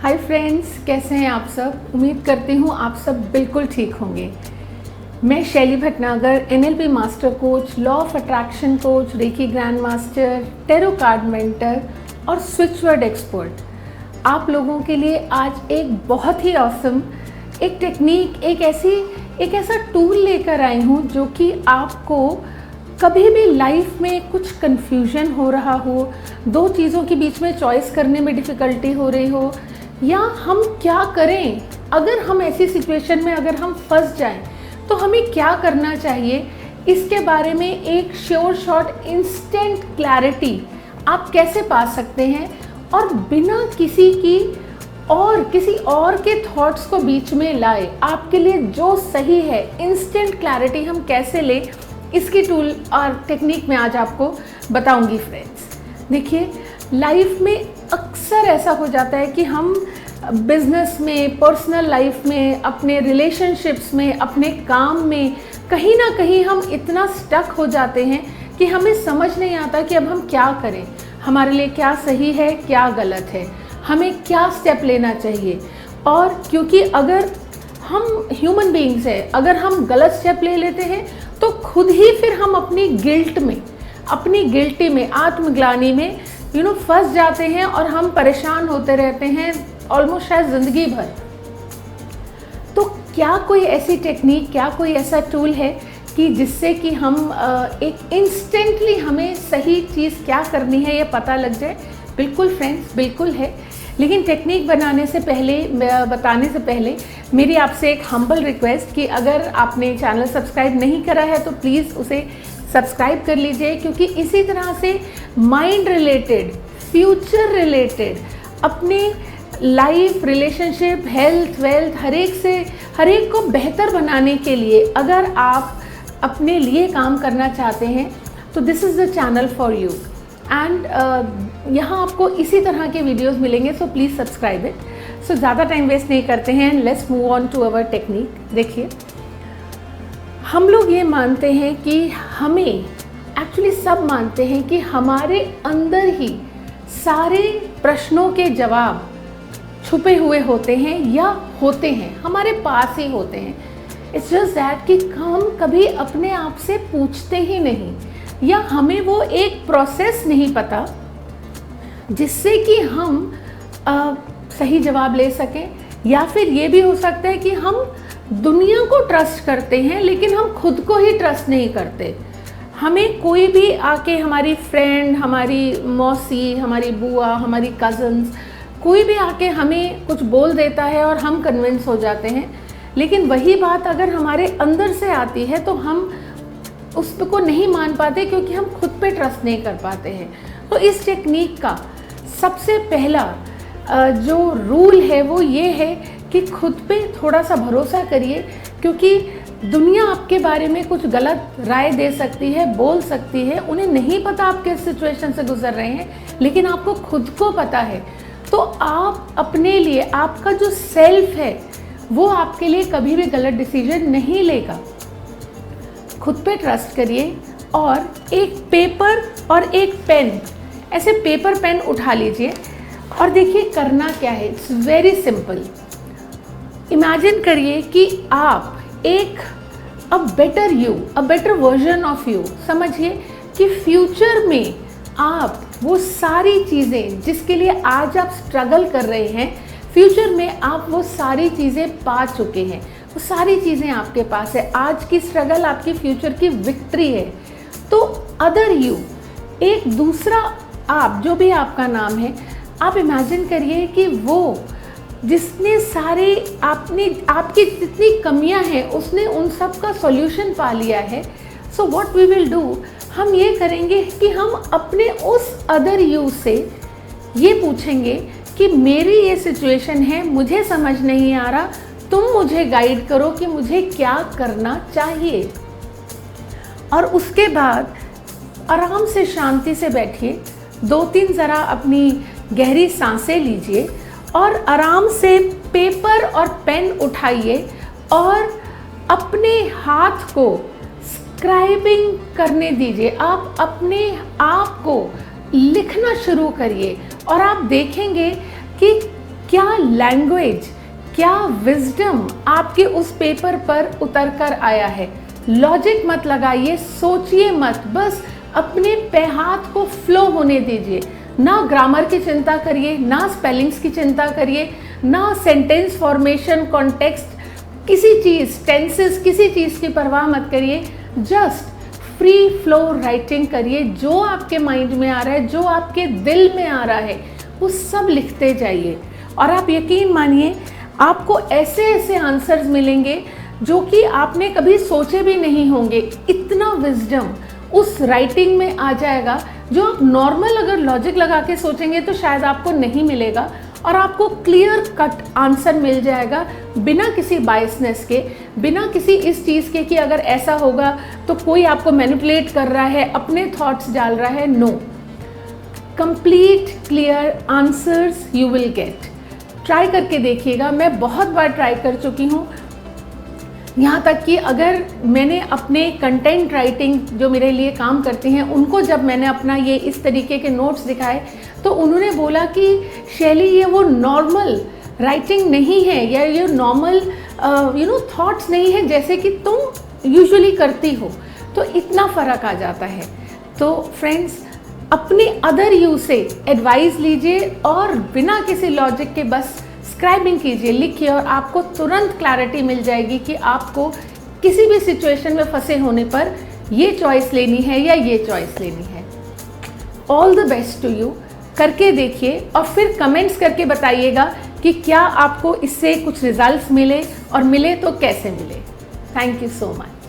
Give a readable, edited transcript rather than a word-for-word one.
Hi friends, कैसे हैं आप सब। उम्मीद करती हूँ आप सब बिल्कुल ठीक होंगे। मैं शैली Bhatnagar, NLP master coach, law of attraction coach, reiki grand master, tarot card mentor और स्विच वर्ड एक्सपर्ट आप लोगों के लिए आज एक बहुत ही ऑसम एक टेक्निक, एक ऐसा टूल लेकर आई हूँ जो कि आपको कभी भी लाइफ में कुछ कंफ्यूजन हो रहा हो, दो चीज़ों के बीच में चॉइस करने में डिफ़िकल्टी हो रही हो, या हम क्या करें अगर हम ऐसी सिचुएशन में अगर हम फंस जाएं तो हमें क्या करना चाहिए, इसके बारे में एक श्योर शॉट इंस्टेंट क्लैरिटी आप कैसे पा सकते हैं और बिना किसी और के थॉट्स को बीच में लाए आपके लिए जो सही है इंस्टेंट क्लैरिटी हम कैसे लें, इसकी टूल और टेक्निक मैं आज आपको बताऊंगी फ्रेंड्स। देखिए, लाइफ में अक्सर ऐसा हो जाता है कि हम बिजनेस में, पर्सनल लाइफ में, अपने रिलेशनशिप्स में, अपने काम में कहीं ना कहीं हम इतना स्टक हो जाते हैं कि हमें समझ नहीं आता कि अब हम क्या करें, हमारे लिए क्या सही है, क्या गलत है, हमें क्या स्टेप लेना चाहिए। और क्योंकि अगर हम ह्यूमन बीइंग्स हैं, अगर हम गलत स्टेप ले लेते हैं तो खुद ही फिर हम अपनी गिल्टी में, आत्मग्लानि में फंस जाते हैं और हम परेशान होते रहते हैं ऑलमोस्ट शायद ज़िंदगी भर। तो क्या कोई ऐसी टेक्निक, क्या कोई ऐसा टूल है कि जिससे कि हम एक इंस्टेंटली हमें सही चीज़ क्या करनी है ये पता लग जाए? बिल्कुल फ्रेंड्स, बिल्कुल है। लेकिन टेक्निक बताने से पहले मेरी आपसे एक हम्बल रिक्वेस्ट कि अगर आपने चैनल सब्सक्राइब नहीं करा है तो प्लीज़ उसे सब्सक्राइब कर लीजिए, क्योंकि इसी तरह से माइंड रिलेटेड, फ्यूचर रिलेटेड, अपने लाइफ, रिलेशनशिप, हेल्थ, वेल्थ, हर एक को बेहतर बनाने के लिए अगर आप अपने लिए काम करना चाहते हैं तो this is the channel for you. And यहाँ आपको इसी तरह के वीडियोस मिलेंगे, so please subscribe it. So ज़्यादा टाइम वेस्ट नहीं करते हैं, let's move on to our technique. देखिए, हम लोग ये मानते हैं कि एक्चुअली सब मानते हैं कि हमारे अंदर ही सारे प्रश्नों के जवाब छुपे हुए होते हैं या होते हैं, हमारे पास ही होते हैं। इट्स जस्ट दैट कि हम कभी अपने आप से पूछते ही नहीं, या हमें वो एक प्रोसेस नहीं पता जिससे कि हम सही जवाब ले सकें। या फिर ये भी हो सकता है कि हम दुनिया को ट्रस्ट करते हैं लेकिन हम खुद को ही ट्रस्ट नहीं करते। हमें कोई भी आके, हमारी फ्रेंड, हमारी मौसी, हमारी बुआ, हमारी कज़न्स, कोई भी आके हमें कुछ बोल देता है और हम कन्विंस हो जाते हैं, लेकिन वही बात अगर हमारे अंदर से आती है तो हम उसको नहीं मान पाते क्योंकि हम खुद पे ट्रस्ट नहीं कर पाते हैं। तो इस टेक्निक का सबसे पहला जो रूल है वो ये है कि खुद पे थोड़ा सा भरोसा करिए, क्योंकि दुनिया आपके बारे में कुछ गलत राय दे सकती है, बोल सकती है, उन्हें नहीं पता आप किस सिचुएशन से गुजर रहे हैं, लेकिन आपको खुद को पता है। तो आप अपने लिए, आपका जो सेल्फ है वो आपके लिए कभी भी गलत डिसीजन नहीं लेगा। खुद पे ट्रस्ट करिए और एक पेपर और एक पेन, ऐसे पेपर पेन उठा लीजिए और देखिए करना क्या है। It's very simple. इमेजिन करिए कि आप a better version of you, समझिए कि फ्यूचर में आप वो सारी चीज़ें जिसके लिए आज आप स्ट्रगल कर रहे हैं, फ्यूचर में आप वो सारी चीज़ें पा चुके हैं, वो सारी चीज़ें आपके पास है। आज की स्ट्रगल आपकी फ्यूचर की विक्ट्री है। तो अदर यू, एक दूसरा आप, जो भी आपका नाम है, आप इमेजिन करिए कि वो जिसने आपकी जितनी कमियां हैं उसने उन सब का सॉल्यूशन पा लिया है। So what we will do, हम ये करेंगे कि हम अपने उस अदर यू से ये पूछेंगे कि मेरी ये सिचुएशन है, मुझे समझ नहीं आ रहा, तुम मुझे गाइड करो कि मुझे क्या करना चाहिए। और उसके बाद आराम से, शांति से बैठिए, 2-3 ज़रा अपनी गहरी सांसें लीजिए और आराम से पेपर और पेन उठाइए और अपने हाथ को स्क्राइबिंग करने दीजिए। आप अपने आप को लिखना शुरू करिए और आप देखेंगे कि क्या लैंग्वेज, क्या विजडम आपके उस पेपर पर उतर कर आया है। लॉजिक मत लगाइए, सोचिए मत, बस अपने पे हाथ को फ्लो होने दीजिए। ना ग्रामर की चिंता करिए, ना स्पेलिंग्स की चिंता करिए, ना सेंटेंस फॉर्मेशन, कॉन्टेक्स्ट, किसी चीज़, टेंसेस, किसी चीज़ की परवाह मत करिए। जस्ट फ्री फ्लो राइटिंग करिए। जो आपके माइंड में आ रहा है, जो आपके दिल में आ रहा है, वो सब लिखते जाइए। और आप यकीन मानिए, आपको ऐसे ऐसे आंसर्स मिलेंगे जो कि आपने कभी सोचे भी नहीं होंगे। इतना विजडम उस राइटिंग में आ जाएगा जो आप नॉर्मल अगर लॉजिक लगा के सोचेंगे तो शायद आपको नहीं मिलेगा। और आपको क्लियर कट आंसर मिल जाएगा, बिना किसी बायसनेस के, बिना किसी इस चीज़ के कि अगर ऐसा होगा तो कोई आपको मैनिपुलेट कर रहा है, अपने थॉट्स डाल रहा है। No, complete clear answers you will get. Try करके देखिएगा। मैं बहुत बार ट्राई कर चुकी हूँ, यहाँ तक कि अगर मैंने अपने कंटेंट राइटिंग जो मेरे लिए काम करती हैं उनको जब मैंने अपना ये इस तरीके के नोट्स दिखाए तो उन्होंने बोला कि शैली, ये वो नॉर्मल राइटिंग नहीं है, या ये नॉर्मल थॉट्स नहीं है जैसे कि तुम यूजुअली करती हो। तो इतना फ़र्क आ जाता है। तो फ्रेंड्स, अपनी अदर यू से एडवाइस लीजिए और बिना किसी लॉजिक के बस स्क्राइबिंग कीजिए, लिखिए, और आपको तुरंत क्लैरिटी मिल जाएगी कि आपको किसी भी सिचुएशन में फंसे होने पर ये चॉइस लेनी है या ये चॉइस लेनी है। All the best to you. करके देखिए और फिर कमेंट्स करके बताइएगा कि क्या आपको इससे कुछ रिजल्ट्स मिले, और मिले तो कैसे मिले। Thank you so much.